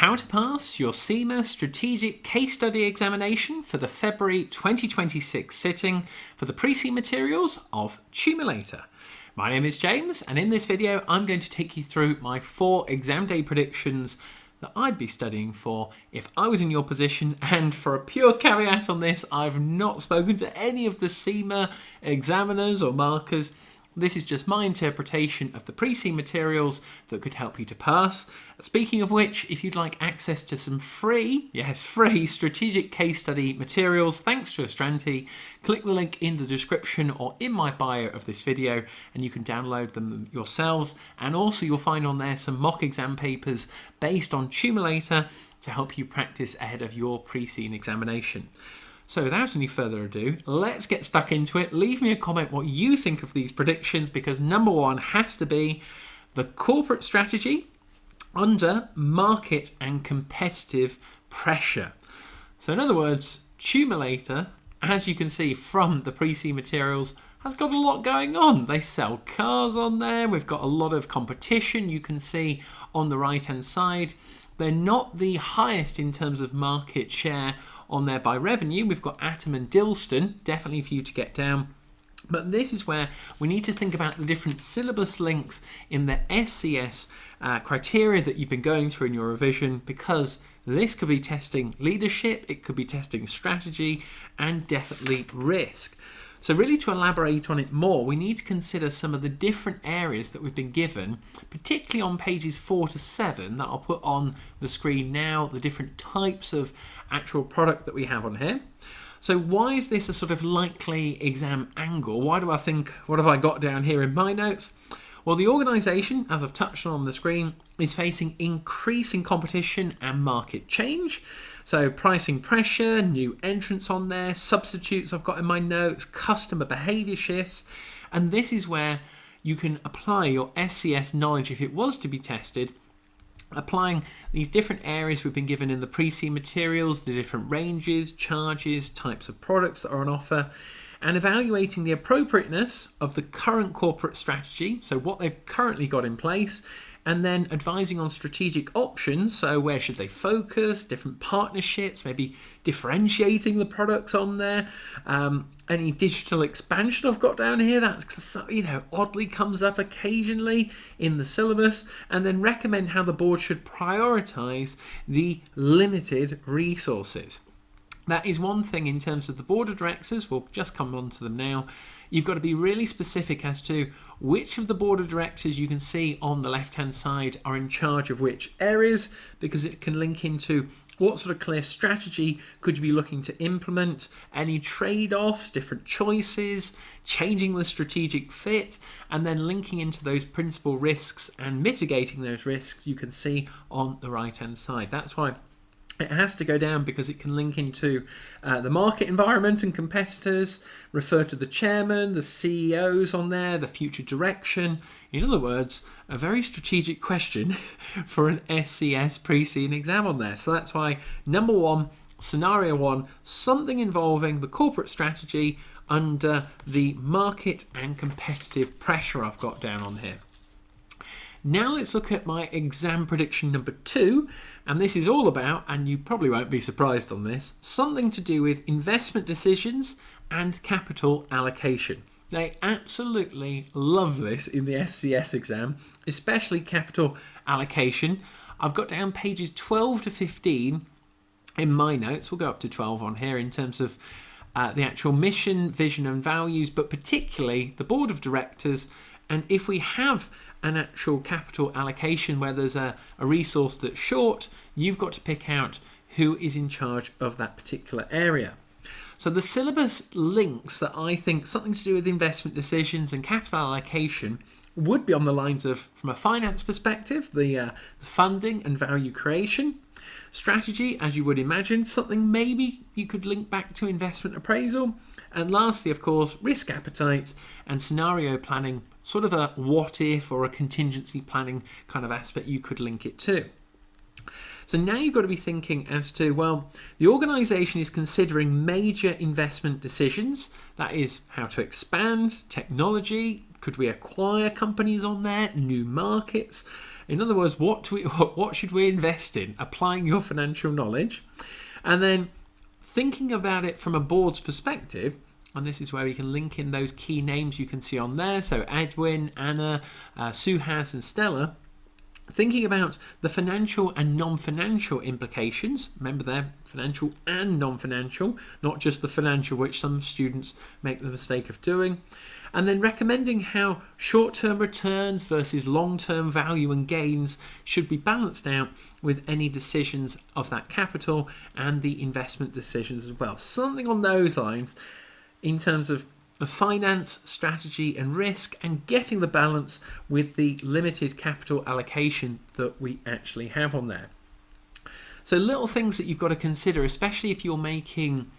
how to pass your CIMA Strategic Case Study Examination for the February 2026 sitting for the pre-C materials of Cewmlator. My name is James, and in this video I'm going to take you through my 4 exam day predictions that I'd be studying for if I was in your position. And for a pure caveat on this, I've not spoken to any of the CIMA examiners or markers. This is just my interpretation of the pre-C materials that could help you to pass. Speaking of which, if you'd like access to some free strategic case study materials thanks to Astranti, click the link in the description or in my bio of this video and you can download them yourselves. And also you'll find on there some mock exam papers based on Cewmlator to help you practice ahead of your pre-C examination. So without any further ado, let's get stuck into it. Leave me a comment what you think of these predictions, because number 1 has to be the corporate strategy under market and competitive pressure. So in other words, Cewmlator, as you can see from the pre-C materials, has got a lot going on. They sell cars on there. We've got a lot of competition. You can see on the right hand side, they're not the highest in terms of market share on there by revenue. We've got Atom and Dilston, definitely for you to get down. But this is where we need to think about the different syllabus links in the SCS criteria that you've been going through in your revision, because this could be testing leadership, it could be testing strategy, and definitely risk. So really, to elaborate on it more, we need to consider some of the different areas that we've been given, particularly on pages 4 to 7 that I'll put on the screen now, the different types of actual product that we have on here. So why is this a sort of likely exam angle? Why do I think, what have I got down here in my notes? Well, the organisation, as I've touched on the screen, is facing increasing competition and market change. So pricing pressure, new entrants on there, substitutes I've got in my notes, customer behaviour shifts. And this is where you can apply your SCS knowledge if it was to be tested, applying these different areas we've been given in the pre-C materials, the different ranges, charges, types of products that are on offer, and evaluating the appropriateness of the current corporate strategy, so what they've currently got in place, and then advising on strategic options, so where should they focus, different partnerships, maybe differentiating the products on there, any digital expansion I've got down here that, you know, oddly comes up occasionally in the syllabus, and then recommend how the board should prioritise the limited resources. That is one thing in terms of the board of directors. We'll just come on to them now. You've got to be really specific as to which of the board of directors you can see on the left hand side are in charge of which areas, because it can link into what sort of clear strategy could you be looking to implement, any trade-offs, different choices, changing the strategic fit, and then linking into those principal risks and mitigating those risks you can see on the right hand side. That's why it has to go down, because it can link into the market environment and competitors, refer to the chairman, the CEOs on there, the future direction. In other words, a very strategic question for an SCS pre-C exam on there. So that's why number 1, scenario 1, something involving the corporate strategy under the market and competitive pressure I've got down on here. Now let's look at my exam prediction number 2, and this is all about, and you probably won't be surprised on this, something to do with investment decisions and capital allocation. They absolutely love this in the SCS exam, especially capital allocation. I've got down pages 12 to 15 in my notes. We'll go up to 12 on here in terms of the actual mission, vision and values, but particularly the board of directors. And if we have an actual capital allocation where there's a resource that's short, you've got to pick out who is in charge of that particular area. So the syllabus links that I think something to do with investment decisions and capital allocation would be on the lines of, from a finance perspective, the funding and value creation. Strategy, as you would imagine, something maybe you could link back to investment appraisal. And lastly, of course, risk appetite and scenario planning, sort of a what if or a contingency planning kind of aspect you could link it to. So now you've got to be thinking as to, well, the organisation is considering major investment decisions. That is how to expand, technology, could we acquire companies on there, new markets, In other words, what should we invest in? Applying your financial knowledge, and then thinking about it from a board's perspective. And this is where we can link in those key names you can see on there. So Edwin, Anna, Suhas and Stella. Thinking about the financial and non-financial implications. Remember there, financial and non-financial, not just the financial, which some students make the mistake of doing. And then recommending how short-term returns versus long-term value and gains should be balanced out with any decisions of that capital and the investment decisions as well. Something on those lines in terms of finance, strategy and risk, and getting the balance with the limited capital allocation that we actually have on there. So little things that you've got to consider, especially if you're making,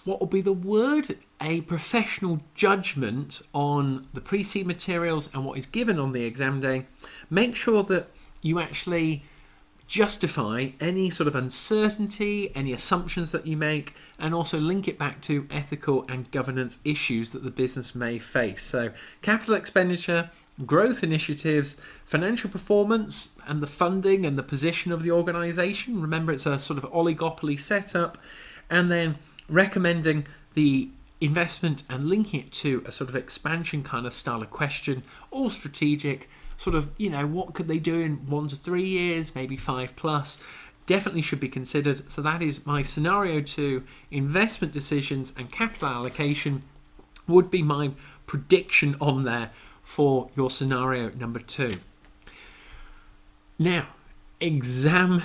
what will be the word, a professional judgment on the pre-seed materials and what is given on the exam day. Make sure that you actually justify any sort of uncertainty, any assumptions that you make, and also link it back to ethical and governance issues that the business may face. So capital expenditure, growth initiatives, financial performance, and the funding and the position of the organisation. Remember, it's a sort of oligopoly setup. And then recommending the investment and linking it to a sort of expansion kind of style of question, all strategic, sort of, what could they do in 1 to 3 years, maybe 5+, definitely should be considered. So that is my scenario 2, investment decisions and capital allocation would be my prediction on there for your scenario number 2. Now, exam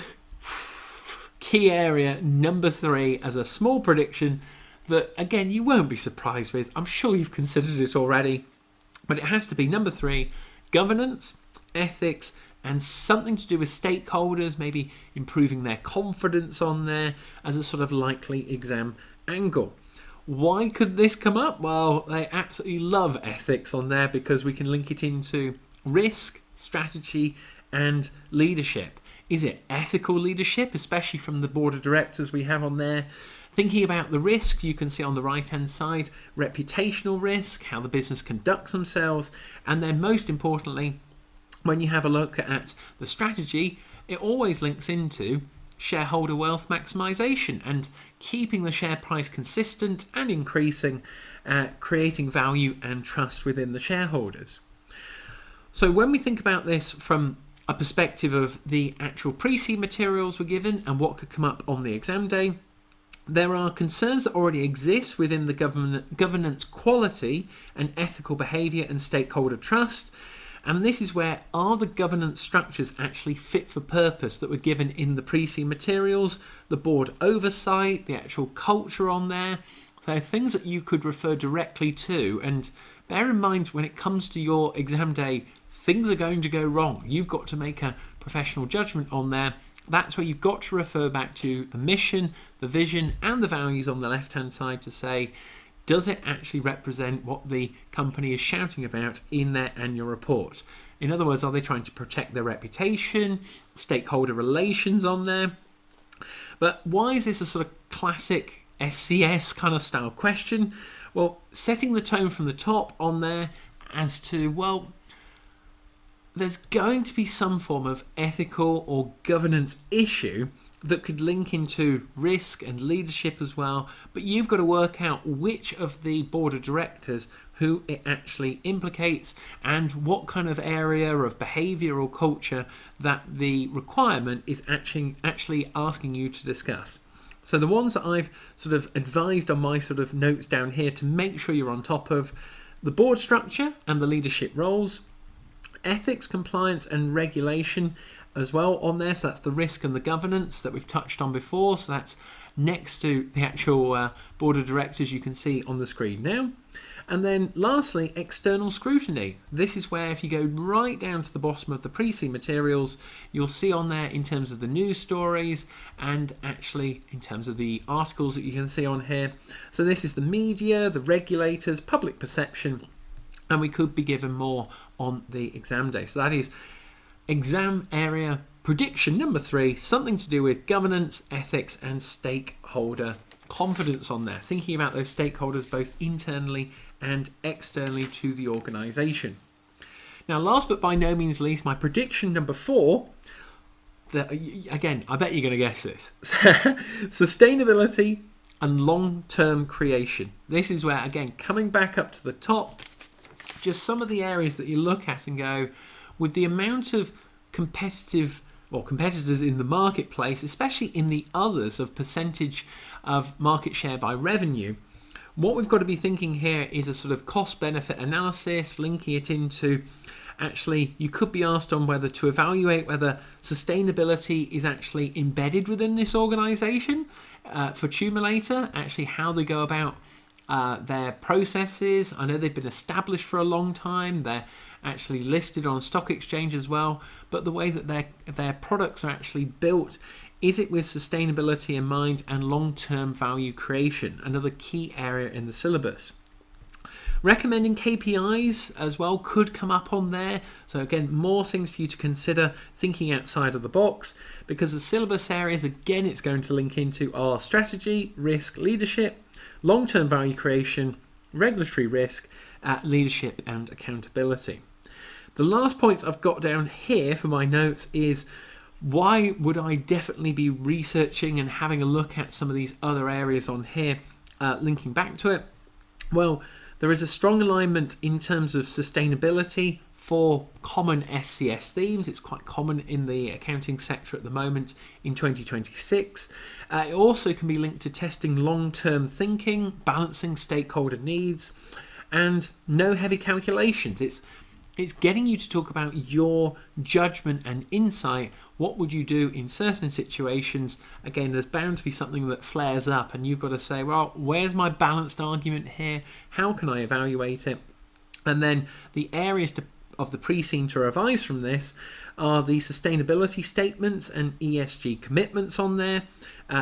key area number 3 as a small prediction that, again, you won't be surprised with. I'm sure you've considered it already, but it has to be number 3, governance, ethics, and something to do with stakeholders, maybe improving their confidence on there as a sort of likely exam angle. Why could this come up? Well, they absolutely love ethics on there because we can link it into risk, strategy, and leadership. Is it ethical leadership, especially from the board of directors we have on there? Thinking about the risk, you can see on the right-hand side, reputational risk, how the business conducts themselves, and then most importantly, when you have a look at the strategy, it always links into shareholder wealth maximization and keeping the share price consistent and increasing, creating value and trust within the shareholders. So when we think about this from a perspective of the actual pre-seed materials were given and what could come up on the exam day, there are concerns that already exist within the governance quality and ethical behaviour and stakeholder trust. And this is where, are the governance structures actually fit for purpose that were given in the pre-seed materials, the board oversight, the actual culture on there. So things that you could refer directly to. And bear in mind, when it comes to your exam day, things are going to go wrong. You've got to make a professional judgment on there. That's where you've got to refer back to the mission, the vision, and the values on the left-hand side to say, does it actually represent what the company is shouting about in their annual report? In other words, are they trying to protect their reputation, stakeholder relations on there? But why is this a sort of classic SCS kind of style question? Well, setting the tone from the top on there as to, well, there's going to be some form of ethical or governance issue that could link into risk and leadership as well, but you've got to work out which of the board of directors who it actually implicates and what kind of area of behaviour or culture that the requirement is actually asking you to discuss. So the ones that I've sort of advised on my sort of notes down here to make sure you're on top of: the board structure and the leadership roles, ethics, compliance and regulation as well on there. So that's the risk and the governance that we've touched on before. So that's next to the actual board of directors you can see on the screen now. And then lastly, external scrutiny. This is where if you go right down to the bottom of the pre-seed materials, you'll see on there in terms of the news stories and actually in terms of the articles that you can see on here. So this is the media, the regulators, public perception, and we could be given more on the exam day. So that is exam area prediction number 3, something to do with governance, ethics and stakeholder confidence on there. Thinking about those stakeholders both internally and externally to the organisation. Now, last but by no means least, my prediction number 4, again, I bet you're going to guess this. Sustainability and long-term creation. This is where, again, coming back up to the top, just some of the areas that you look at and go, with the amount of competitors in the marketplace, especially in the others of percentage of market share by revenue, what we've got to be thinking here is a sort of cost-benefit analysis, linking it into, actually, you could be asked on whether to evaluate whether sustainability is actually embedded within this organization for Cewmlator, actually how they go about their processes. I know they've been established for a long time. They're actually listed on a stock exchange as well, but the way that their products are actually built, is it with sustainability in mind and long-term value creation? Another key area in the syllabus. Recommending KPIs as well could come up on there. So again, more things for you to consider, thinking outside of the box, because the syllabus areas, again, it's going to link into our strategy, risk, leadership, long-term value creation, regulatory risk, leadership and accountability. The last points I've got down here for my notes is, why would I definitely be researching and having a look at some of these other areas on here, linking back to it? Well, there is a strong alignment in terms of sustainability for common SCS themes. It's quite common in the accounting sector at the moment in 2026. It also can be linked to testing long-term thinking, balancing stakeholder needs, and no heavy calculations. It's getting you to talk about your judgment and insight. What would you do in certain situations? Again, there's bound to be something that flares up and you've got to say, well, where's my balanced argument here? How can I evaluate it? And then the areas of the pre-scene to revise from this are the sustainability statements and ESG commitments on there,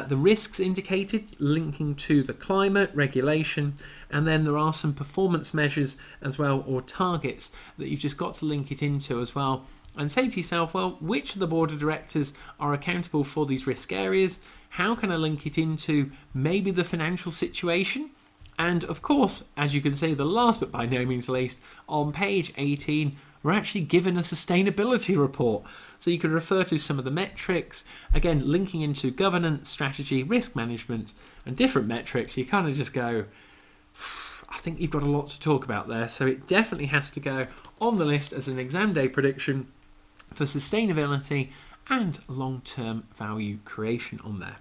the risks indicated linking to the climate regulation, and then there are some performance measures as well, or targets that you've just got to link it into as well, and say to yourself, well, which of the board of directors are accountable for these risk areas? How can I link it into maybe the financial situation? And of course, as you can see, the last but by no means least, on page 18, we're actually given a sustainability report. So you could refer to some of the metrics, again, linking into governance, strategy, risk management, and different metrics. You kind of just go, I think you've got a lot to talk about there. So it definitely has to go on the list as an exam day prediction for sustainability and long-term value creation on there.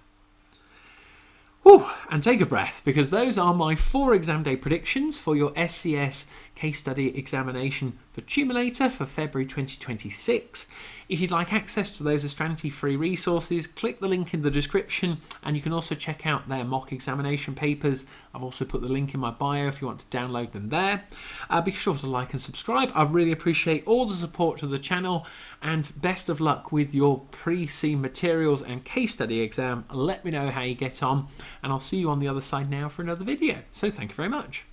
Whew, and take a breath, because those are my 4 exam day predictions for your SCS case study examination for Cewmlator for February 2026. If you'd like access to those Astranti free resources, click the link in the description, and you can also check out their mock examination papers. I've also put the link in my bio if you want to download them there. Be sure to like and subscribe. I really appreciate all the support to the channel, and best of luck with your pre-scene materials and case study exam. Let me know how you get on, and I'll see you on the other side now for another video. So thank you very much.